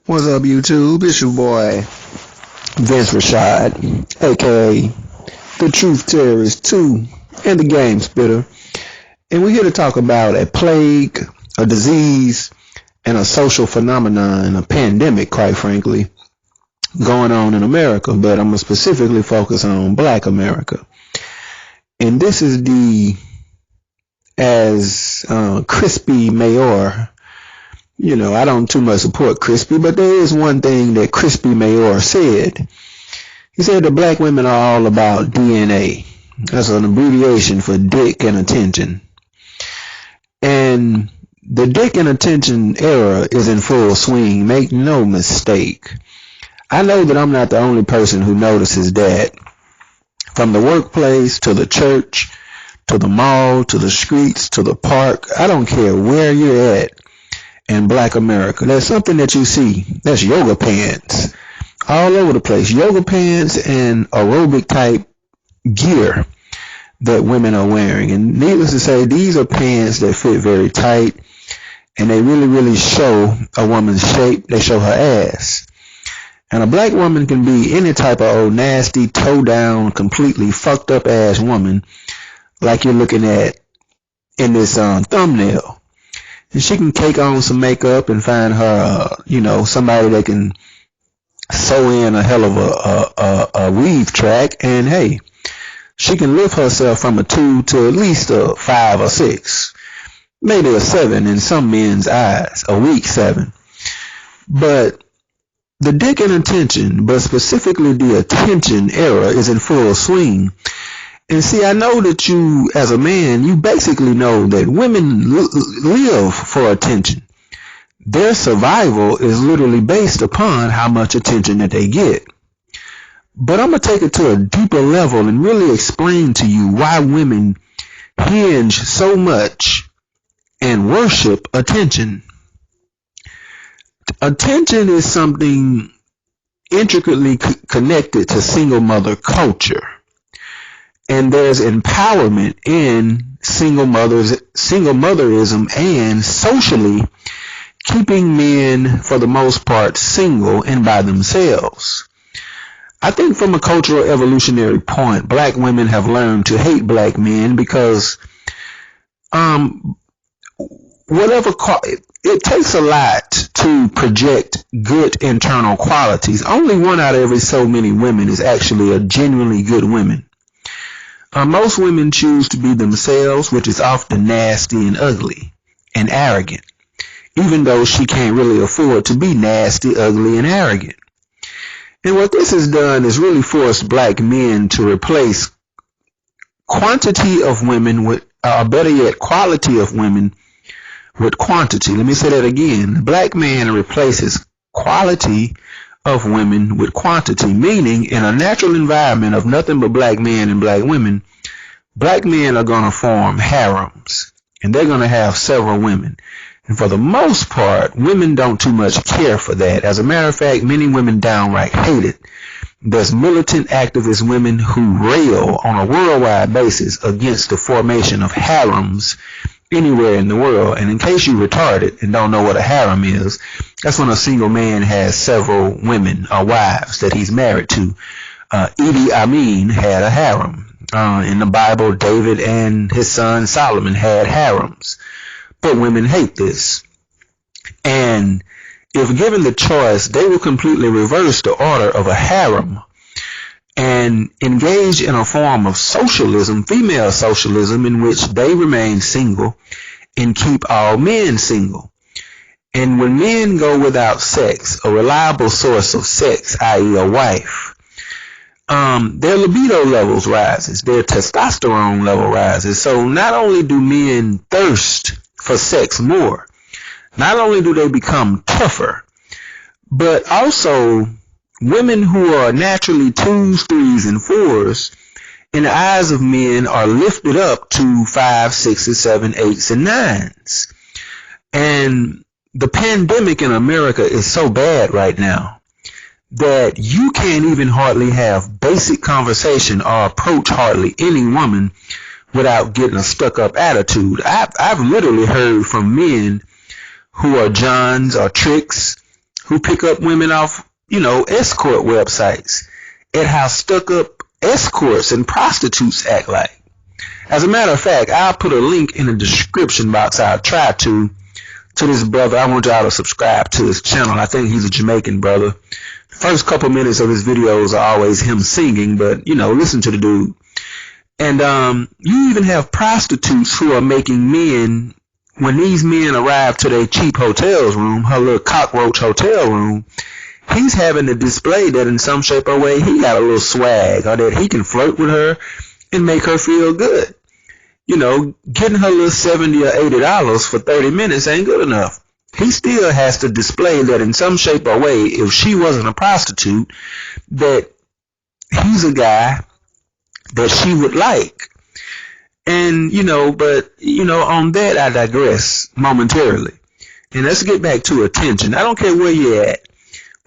What's up, YouTube? It's your boy, Vince Rashad, aka the Truth Terrorist 2 and the Game Spitter. And we're here to talk about a plague, a disease, and a social phenomenon, a pandemic, quite frankly, going on in America. But I'm going to specifically focus on Black America. And this is as Crispy Mayor. You know, I don't too much support Crispy, but there is one thing that Crispy Mayor said. He said that black women are all about DNA. That's an abbreviation for dick and attention. And the dick and attention era is in full swing. Make no mistake. I know that I'm not the only person who notices that. From the workplace to the church, to the mall, to the streets, to the park, I don't care where you're at. In Black America, there's something that you see. That's yoga pants all over the place. Yoga pants and aerobic type gear that women are wearing. And needless to say, these are pants that fit very tight, and they really show a woman's shape. They show her ass. And a black woman can be any type of old nasty, toe down, completely fucked up ass woman like you're looking at in this thumbnail. And she can cake on some makeup and find her, somebody that can sew in a hell of a weave track. And hey, she can lift herself from a 2 to at least a 5 or 6, maybe a 7 in some men's eyes, a weak 7. But the dick and attention, but specifically the attention era, is in full swing. And see, I know that you, as a man, you basically know that women live for attention. Their survival is literally based upon how much attention that they get. But I'm going to take it to a deeper level and really explain to you why women hinge so much and worship attention. Attention is something intricately connected to single mother culture. And there's empowerment in single motherism and socially keeping men, for the most part, single and by themselves. I think from a cultural evolutionary point, black women have learned to hate black men because it takes a lot to project good internal qualities. Only one out of every so many women is actually a genuinely good woman. Most women choose to be themselves, which is often nasty and ugly and arrogant, even though she can't really afford to be nasty, ugly, and arrogant. And what this has done is really forced black men to replace quantity of women with, or better yet, quality of women with quantity. Let me say that again. The black man replaces quality of women with quantity, meaning in a natural environment of nothing but black men and black women, black men are going to form harems, and they're going to have several women. And for the most part, women don't too much care for that. As a matter of fact, many women downright hate it. There's militant activist women who rail on a worldwide basis against the formation of harems anywhere in the world. And in case you're retarded and don't know what a harem is, that's when a single man has several women or wives that he's married to. Idi Amin had a harem. In the Bible, David and his son Solomon had harems. But women hate this. And if given the choice, they will completely reverse the order of a harem and engage in a form of socialism, female socialism, in which they remain single and keep all men single. And when men go without sex, a reliable source of sex, i.e. a wife, their libido levels rises, their testosterone level rises. So not only do men thirst for sex more, not only do they become tougher, but also women who are naturally 2s, 3s, and 4s, in the eyes of men, are lifted up to 5s, 6s, 7s, 8s, and 9s. And the pandemic in America is so bad right now that you can't even hardly have basic conversation or approach hardly any woman without getting a stuck-up attitude. I've literally heard from men who are Johns or Tricks who pick up women off, escort websites, at how stuck up escorts and prostitutes act like. As a matter of fact, I'll put a link in the description box. I'll try to this brother. I want y'all to subscribe to his channel. I think he's a Jamaican brother. First couple minutes of his videos are always him singing, but listen to the dude. And you even have prostitutes who are making men, when these men arrive to their cheap hotels room, her little cockroach hotel room, he's having to display that in some shape or way he got a little swag, or that he can flirt with her and make her feel good. Getting her little $70 or $80 for 30 minutes ain't good enough. He still has to display that in some shape or way, if she wasn't a prostitute, that he's a guy that she would like. And, on that I digress momentarily. And let's get back to attention. I don't care where you're at.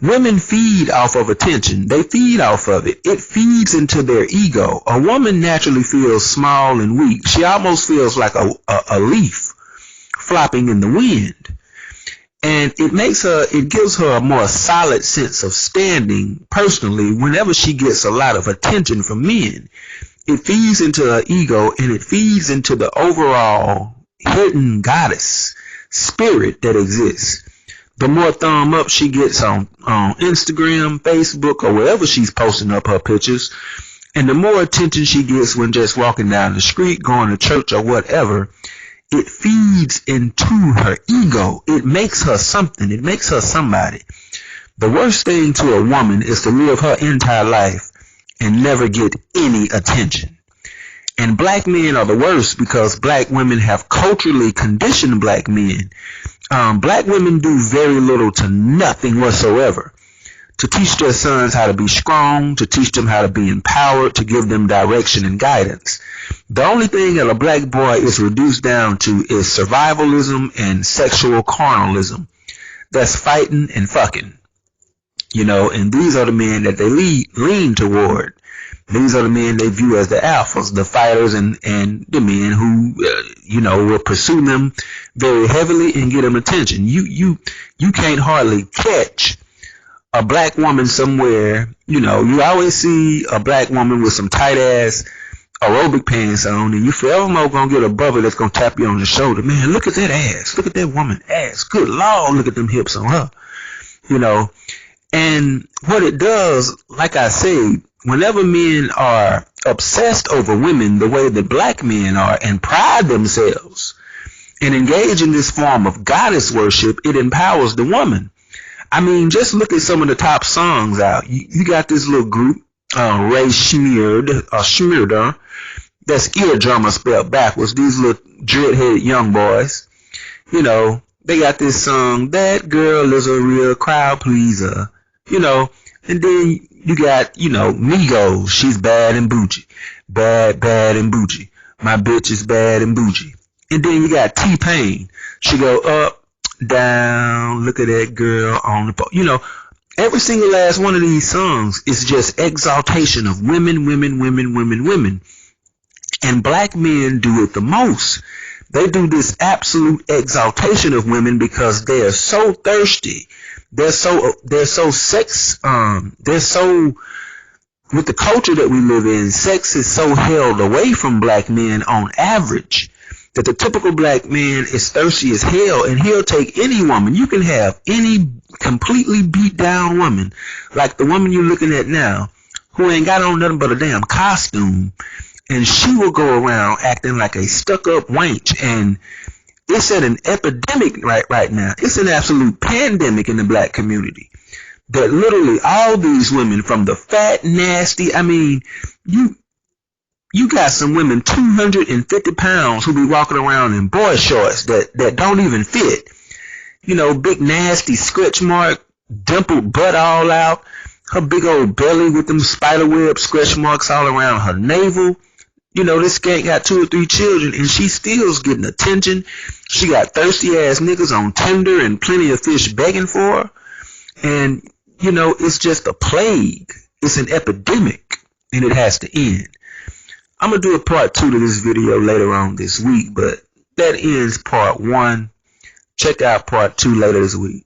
Women feed off of attention. They feed off of it. It feeds into their ego. A woman naturally feels small and weak. She almost feels like a leaf flopping in the wind. And it gives her a more solid sense of standing personally whenever she gets a lot of attention from men. It feeds into her ego, and it feeds into the overall hidden goddess spirit that exists. The more thumb up she gets on Instagram, Facebook, or wherever she's posting up her pictures, and the more attention she gets when just walking down the street, going to church, or whatever, it feeds into her ego. It makes her something. It makes her somebody. The worst thing to a woman is to live her entire life and never get any attention. And black men are the worst because black women have culturally conditioned black men. Black women do very little to nothing whatsoever to teach their sons how to be strong, to teach them how to be empowered, to give them direction and guidance. The only thing that a black boy is reduced down to is survivalism and sexual carnalism. That's fighting and fucking. And these are the men that they lean toward. These are the men they view as the alphas, the fighters, and the men who, will pursue them very heavily and get them attention. You can't hardly catch a black woman somewhere. You always see a black woman with some tight ass aerobic pants on, and you forever more gonna get a brother that's gonna tap you on the shoulder. Man, look at that ass. Look at that woman ass. Good Lord, look at them hips on her. And what it does, like I say, whenever men are obsessed over women the way that black men are and pride themselves and engage in this form of goddess worship, it empowers the woman. I mean, just look at some of the top songs out. You got this little group, Ray Schmierder, that's eardrummer spelled backwards. These little dread-headed young boys, they got this song, That Girl Is a Real Crowd Pleaser, and then you got, Migos, she's bad and bougie. Bad and bougie. My bitch is bad and bougie. And then you got T-Pain. She go up, down, look at that girl on the pole. Every single last one of these songs is just exaltation of women. And black men do it the most. They do this absolute exaltation of women because they are so thirsty. They're so with the culture that we live in, sex is so held away from black men on average that the typical black man is thirsty as hell, and he'll take any woman. You can have any completely beat down woman, like the woman you're looking at now, who ain't got on nothing but a damn costume, and she will go around acting like a stuck-up wench. And it's at an epidemic right now. It's an absolute pandemic in the black community. That literally all these women, from the fat, nasty, I mean, you got some women 250 pounds who be walking around in boy shorts that don't even fit. Big nasty stretch mark, dimpled butt all out, her big old belly with them spider web stretch marks all around her navel. This skank got 2 or 3 children, and she still's getting attention. She got thirsty ass niggas on Tinder and plenty of fish begging for her. And, it's just a plague. It's an epidemic, and it has to end. I'm going to do a part 2 to this video later on this week, but that ends part 1. Check out part 2 later this week.